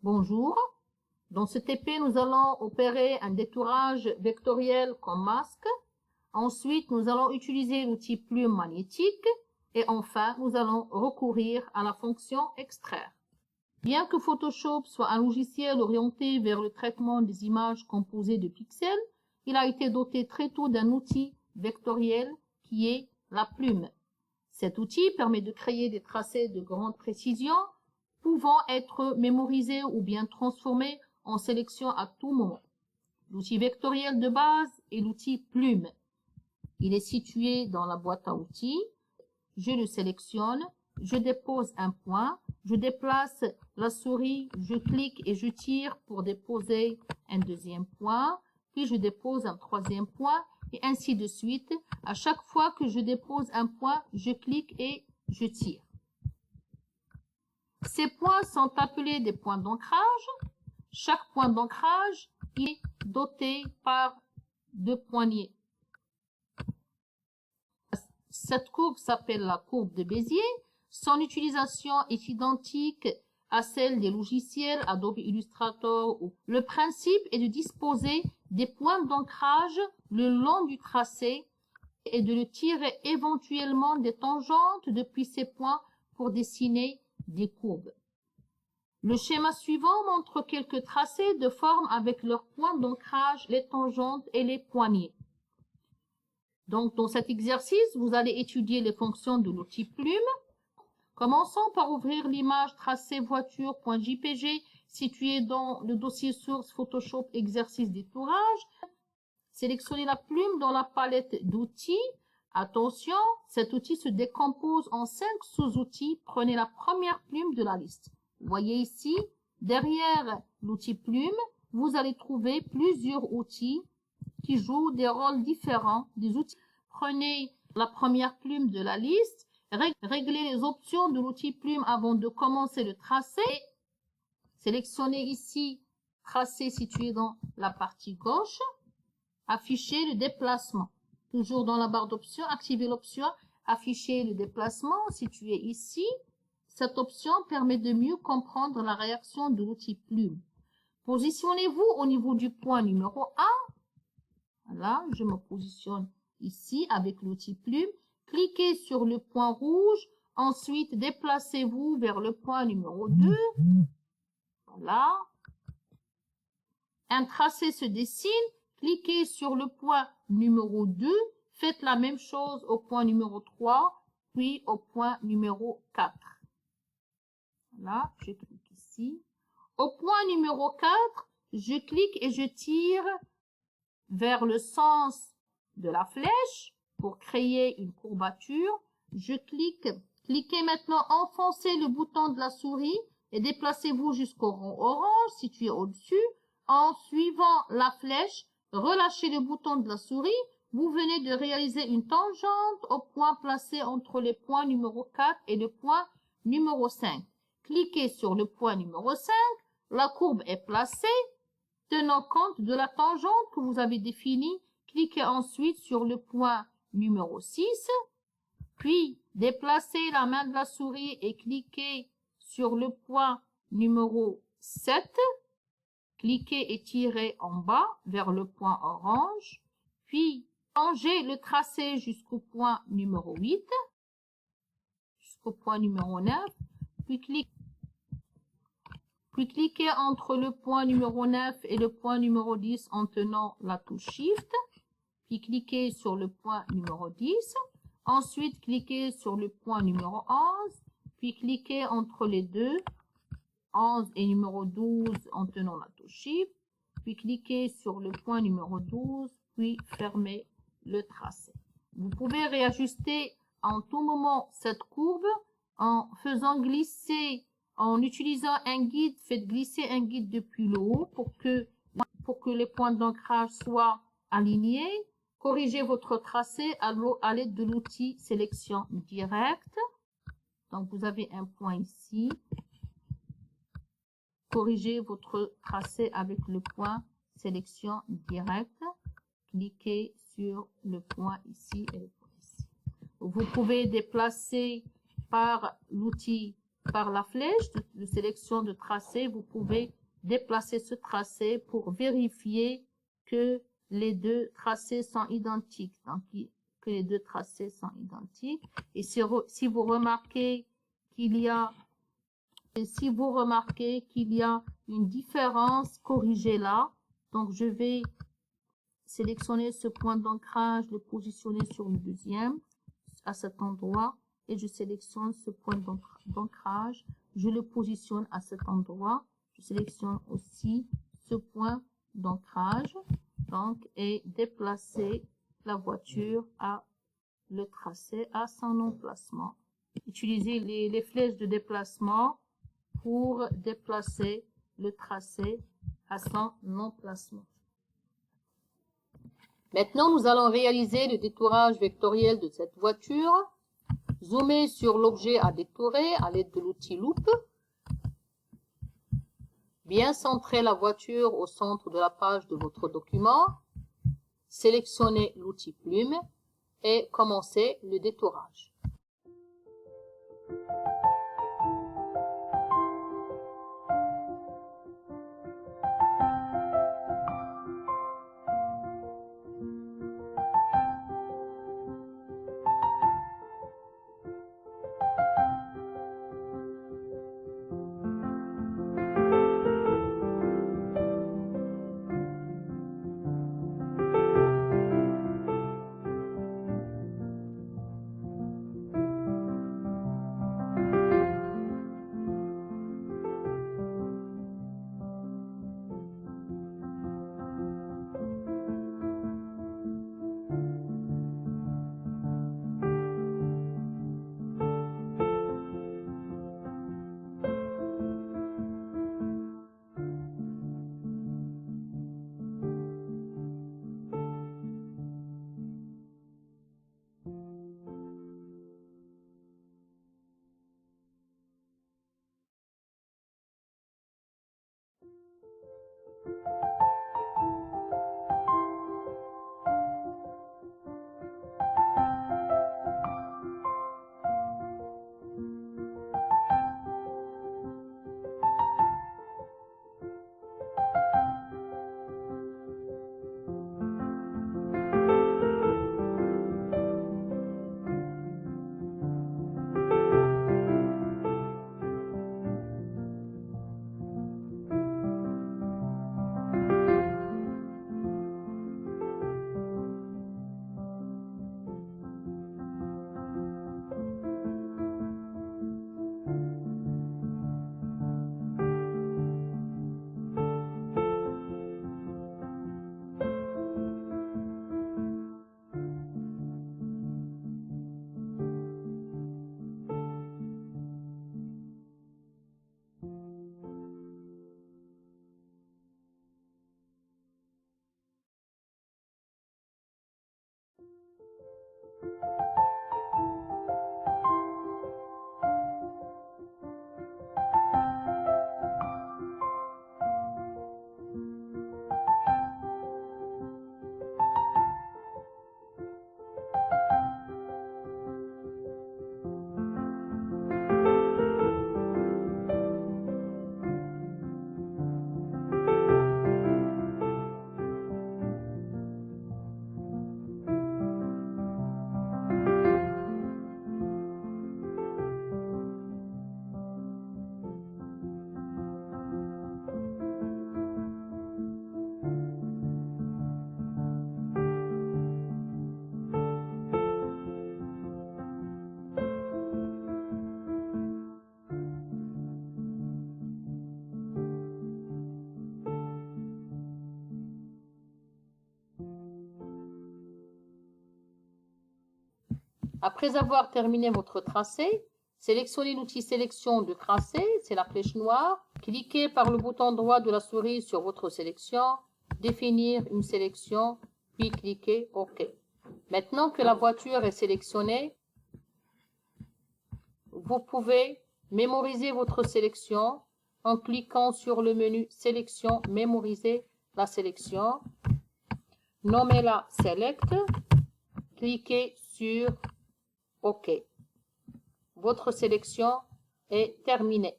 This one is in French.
Bonjour. Dans ce TP, nous allons opérer un détourage vectoriel comme masque. Ensuite, nous allons utiliser l'outil plume magnétique. Et enfin, nous allons recourir à la fonction extraire. Bien que Photoshop soit un logiciel orienté vers le traitement des images composées de pixels, il a été doté très tôt d'un outil vectoriel qui est la plume. Cet outil permet de créer des tracés de grande précision pouvant être mémorisés ou bien transformés en sélection à tout moment. L'outil vectoriel de base est l'outil plume. Il est situé dans la boîte à outils. Je le sélectionne, je dépose un point, je déplace la souris, je clique et je tire pour déposer un deuxième point, puis je dépose un troisième point et ainsi de suite. À chaque fois que je dépose un point, je clique et je tire. Ces points sont appelés des points d'ancrage. Chaque point d'ancrage est doté par deux poignées. Cette courbe s'appelle la courbe de Bézier. Son utilisation est identique à celle des logiciels Adobe Illustrator. Le principe est de disposer des points d'ancrage le long du tracé et de le tirer éventuellement des tangentes depuis ces points pour dessiner des courbes. Le schéma suivant montre quelques tracés de forme avec leurs points d'ancrage, les tangentes et les poignées. Donc, dans cet exercice, vous allez étudier les fonctions de l'outil plume. Commençons par ouvrir l'image tracée voiture.jpg située dans le dossier source Photoshop exercice détourage. Sélectionnez la plume dans la palette d'outils. Attention, cet outil se décompose en 5 sous-outils. Prenez la première plume de la liste. Vous voyez ici, derrière l'outil plume, vous allez trouver plusieurs outils qui jouent des rôles différents des outils. Prenez la première plume de la liste, réglez les options de l'outil plume avant de commencer le tracé. Sélectionnez ici tracé situé dans la partie gauche. Affichez le déplacement. Toujours dans la barre d'options, activez l'option afficher le déplacement situé ici. Cette option permet de mieux comprendre la réaction de l'outil plume. Positionnez-vous au niveau du point numéro 1. Voilà, je me positionne ici avec l'outil plume. Cliquez sur le point rouge. Ensuite, déplacez-vous vers le point numéro 2. Voilà. Un tracé se dessine. Cliquez sur le point numéro 2. Faites la même chose au point numéro 3, puis au point numéro 4. Voilà, je clique ici. Au point numéro 4, je clique et je tire vers le sens de la flèche pour créer une courbature. Je clique. Cliquez maintenant, enfoncez le bouton de la souris et déplacez-vous jusqu'au rond orange situé au-dessus. En suivant la flèche, relâchez le bouton de la souris. Vous venez de réaliser une tangente au point placé entre les points numéro 4 et le point numéro 5. Cliquez sur le point numéro 5. La courbe est placée. Tenant compte de la tangente que vous avez définie, cliquez ensuite sur le point numéro 6. Puis, déplacez la main de la souris et cliquez sur le point numéro 7. Cliquez et tirez en bas vers le point orange. Puis, changez le tracé jusqu'au point numéro 8, jusqu'au point numéro 9. Puis, cliquez entre le point numéro 9 et le point numéro 10 en tenant la touche Shift. Puis, cliquez sur le point numéro 10. Ensuite, cliquez sur le point numéro 11. Puis, cliquez entre les deux, 11 et numéro 12 en tenant la touche Shift. Puis, cliquez sur le point numéro 12. Puis, fermez le tracé. Vous pouvez réajuster en tout moment cette courbe en faisant glisser, en utilisant un guide. Faites glisser un guide depuis le haut pour que les points d'ancrage soient alignés. Corrigez votre tracé à l'aide de l'outil sélection directe. Donc, vous avez un point ici. Corrigez votre tracé avec le point sélection directe. Cliquez sur le point ici et le point ici. Vous pouvez déplacer par l'outil par la flèche de sélection de tracé, vous pouvez déplacer ce tracé pour vérifier que les deux tracés sont identiques. Donc, que les deux tracés sont identiques. Et si vous remarquez qu'il y a une différence, corrigez-la. Donc, je vais sélectionner ce point d'ancrage, le positionner sur le deuxième, à cet endroit, et je sélectionne ce point d'ancrage, je le positionne à cet endroit, je sélectionne aussi ce point d'ancrage, donc, et déplacer la voiture à le tracé à son emplacement. Utilisez les flèches de déplacement pour déplacer le tracé à son emplacement. Maintenant, nous allons réaliser le détourage vectoriel de cette voiture. Zoomez sur l'objet à détourer à l'aide de l'outil loupe. Bien centrez la voiture au centre de la page de votre document. Sélectionnez l'outil plume et commencez le détourage. Après avoir terminé votre tracé, sélectionnez l'outil sélection de tracé, c'est la flèche noire. Cliquez par le bouton droit de la souris sur votre sélection, définir une sélection, puis cliquez OK. Maintenant que la voiture est sélectionnée, vous pouvez mémoriser votre sélection en cliquant sur le menu sélection, mémoriser la sélection. Nommez-la Select, cliquez sur OK. Votre sélection est terminée.